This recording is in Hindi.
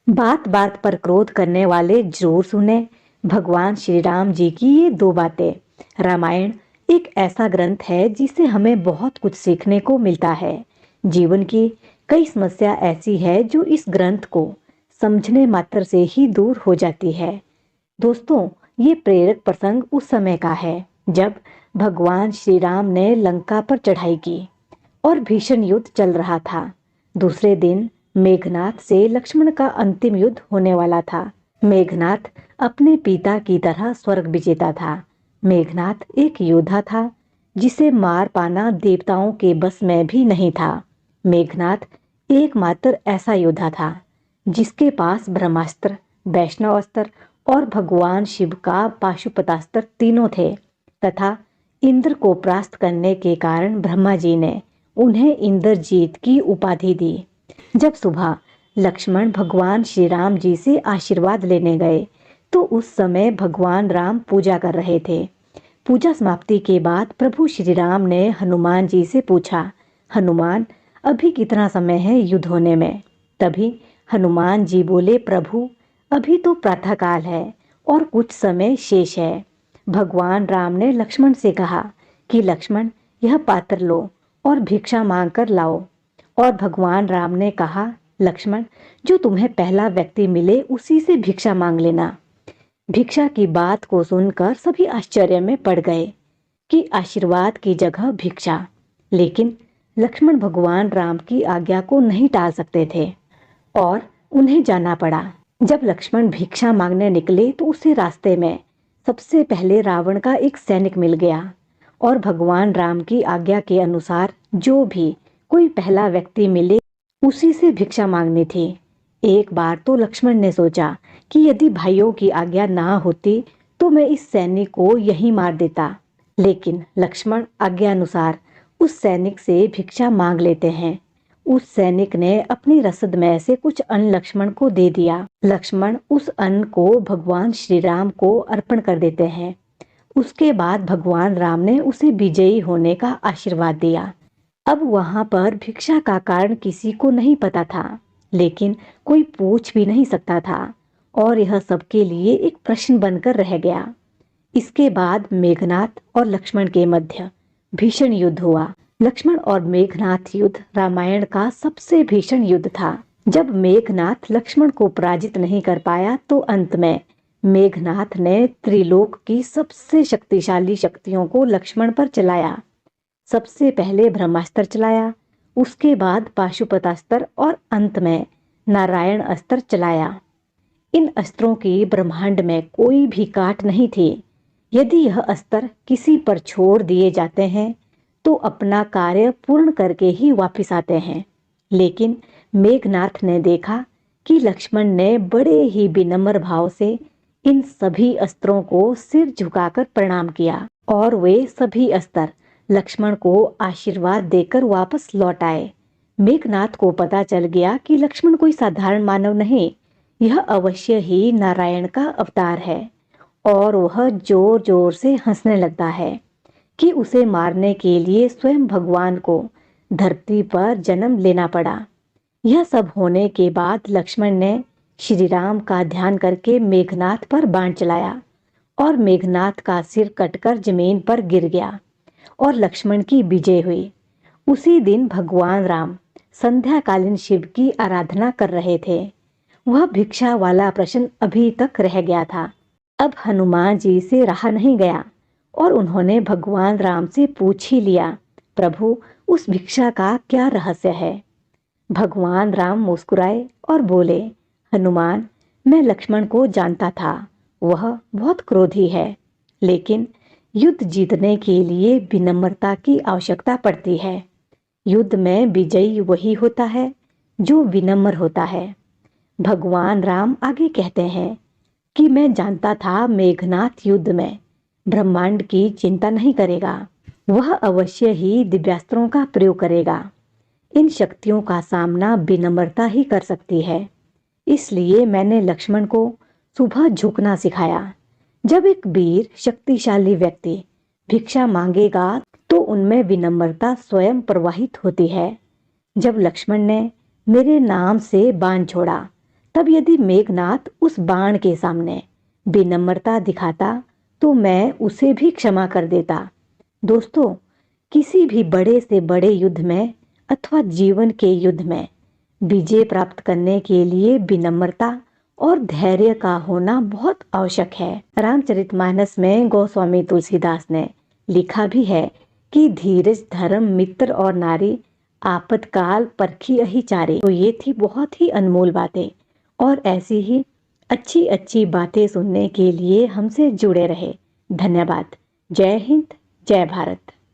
बात बात पर क्रोध करने वाले जरूर सुने भगवान श्री राम जी की ये दो बातें। रामायण एक ऐसा ग्रंथ है जिसे हमें बहुत कुछ सीखने को मिलता है। जीवन की कई समस्या ऐसी है जो इस ग्रंथ को समझने मात्र से ही दूर हो जाती है। दोस्तों, ये प्रेरक प्रसंग उस समय का है जब भगवान श्री राम ने लंका पर चढ़ाई की और भीषण युद्ध चल रहा था। दूसरे दिन मेघनाथ से लक्ष्मण का अंतिम युद्ध होने वाला था। मेघनाथ अपने पिता की तरह स्वर्ग विजेता था। मेघनाथ एक योद्धा था जिसे मार पाना देवताओं के बस में भी नहीं था। मेघनाथ एकमात्र ऐसा योद्धा था जिसके पास ब्रह्मास्त्र, वैष्णव अस्त्र और भगवान शिव का पाशुपतास्त्र तीनों थे तथा इंद्र को परास्त करने के कारण ब्रह्मा जी ने उन्हें इंद्रजीत की उपाधि दी। जब सुबह लक्ष्मण भगवान श्री राम जी से आशीर्वाद लेने गए तो उस समय भगवान राम पूजा कर रहे थे। पूजा समाप्ति के बाद प्रभु श्री राम ने हनुमान जी से पूछा, हनुमान, अभी कितना समय है युद्ध होने में? तभी हनुमान जी बोले, प्रभु, अभी तो प्रातःकाल है और कुछ समय शेष है। भगवान राम ने लक्ष्मण से कहा कि लक्ष्मण, यह पात्र लो और भिक्षा मांग कर लाओ। और भगवान राम ने कहा, लक्ष्मण, जो तुम्हें पहला व्यक्ति मिले उसी से भिक्षा मांग लेना। भिक्षा की बात को सुनकर सभी आश्चर्य में पड़ गए कि आशीर्वाद की जगह भिक्षा। लेकिन लक्ष्मण भगवान राम की आज्ञा को नहीं टाल सकते थे और उन्हें जाना पड़ा। जब लक्ष्मण भिक्षा मांगने निकले तो उसे रास्ते में सबसे पहले रावण का एक सैनिक मिल गया और भगवान राम की आज्ञा के अनुसार जो भी कोई पहला व्यक्ति मिले उसी से भिक्षा मांगनी थी। एक बार तो लक्ष्मण ने सोचा कि यदि भाइयों की आज्ञा ना होती तो मैं इस सैनिक को यहीं मार देता। लेकिन लक्ष्मण आज्ञा अनुसार उस सैनिक से भिक्षा मांग लेते हैं। उस सैनिक ने अपनी रसद में से कुछ अन्न लक्ष्मण को दे दिया। लक्ष्मण उस अन्न को भगवान श्री राम को अर्पण कर देते हैं। उसके बाद भगवान राम ने उसे विजयी होने का आशीर्वाद दिया। अब वहां पर भिक्षा का कारण किसी को नहीं पता था, लेकिन कोई पूछ भी नहीं सकता था और यह सबके लिए एक प्रश्न बनकर रह गया। इसके बाद मेघनाथ और लक्ष्मण के मध्य भीषण युद्ध हुआ। लक्ष्मण और मेघनाथ युद्ध रामायण का सबसे भीषण युद्ध था। जब मेघनाथ लक्ष्मण को पराजित नहीं कर पाया तो अंत में मेघनाथ ने त्रिलोक की सबसे शक्तिशाली शक्तियों को लक्ष्मण पर चलाया। सबसे पहले ब्रह्मास्त्र चलाया, उसके बाद पाशुपतास्त्र और अंत में नारायण अस्त्र चलाया। इन अस्त्रों की ब्रह्मांड में कोई भी काट नहीं थी। यदि यह अस्त्र किसी पर छोड़ दिए जाते हैं तो अपना कार्य पूर्ण करके ही वापस आते हैं। लेकिन मेघनाथ ने देखा कि लक्ष्मण ने बड़े ही विनम्र भाव से इन सभी अस्त्रों को सिर झुकाकर प्रणाम किया और वे सभी अस्त्र लक्ष्मण को आशीर्वाद देकर वापस लौट आए। मेघनाथ को पता चल गया कि लक्ष्मण कोई साधारण मानव नहीं, यह अवश्य ही नारायण का अवतार है और वह जोर जोर से हंसने लगता है कि उसे मारने के लिए स्वयं भगवान को धरती पर जन्म लेना पड़ा। यह सब होने के बाद लक्ष्मण ने श्री राम का ध्यान करके मेघनाथ पर बाण चलाया और मेघनाथ का सिर कटकर जमीन पर गिर गया और लक्ष्मण की विजय हुई। उसी दिन भगवान राम संध्याकालीन शिव की आराधना कर रहे थे। वह भिक्षा वाला प्रश्न अभी तक रह गया था। अब हनुमान जी से रहा नहीं गया और उन्होंने भगवान राम से पूछ ही लिया, प्रभु, उस भिक्षा का क्या रहस्य है? भगवान राम मुस्कुराए और बोले, हनुमान, मैं लक्ष्मण को जानता था, वह बहुत क्रोधी है, लेकिन युद्ध जीतने के लिए विनम्रता की आवश्यकता पड़ती है। युद्ध में विजयी वही होता है जो विनम्र होता है। भगवान राम आगे कहते हैं कि मैं जानता था मेघनाथ युद्ध में ब्रह्मांड की चिंता नहीं करेगा, वह अवश्य ही दिव्यास्त्रों का प्रयोग करेगा। इन शक्तियों का सामना विनम्रता ही कर सकती है। इसलिए मैंने लक्ष्मण को सुबह झुकना सिखाया। जब एक वीर शक्तिशाली व्यक्ति भिक्षा मांगेगा तो उनमें विनम्रता स्वयं प्रवाहित होती है। जब लक्ष्मण ने मेरे नाम से बाण छोड़ा तब यदि मेघनाथ उस बाण के सामने विनम्रता दिखाता तो मैं उसे भी क्षमा कर देता। दोस्तों, किसी भी बड़े से बड़े युद्ध में अथवा जीवन के युद्ध में विजय प्राप्त करने के लिए विनम्रता और धैर्य का होना बहुत आवश्यक है। रामचरितमानस में गोस्वामी तुलसीदास ने लिखा भी है कि धीरज धर्म मित्र और नारी आपतकाल परखी अहि चारे। तो ये थी बहुत ही अनमोल बातें, और ऐसी ही अच्छी अच्छी बातें सुनने के लिए हमसे जुड़े रहे। धन्यवाद। जय हिंद, जय भारत।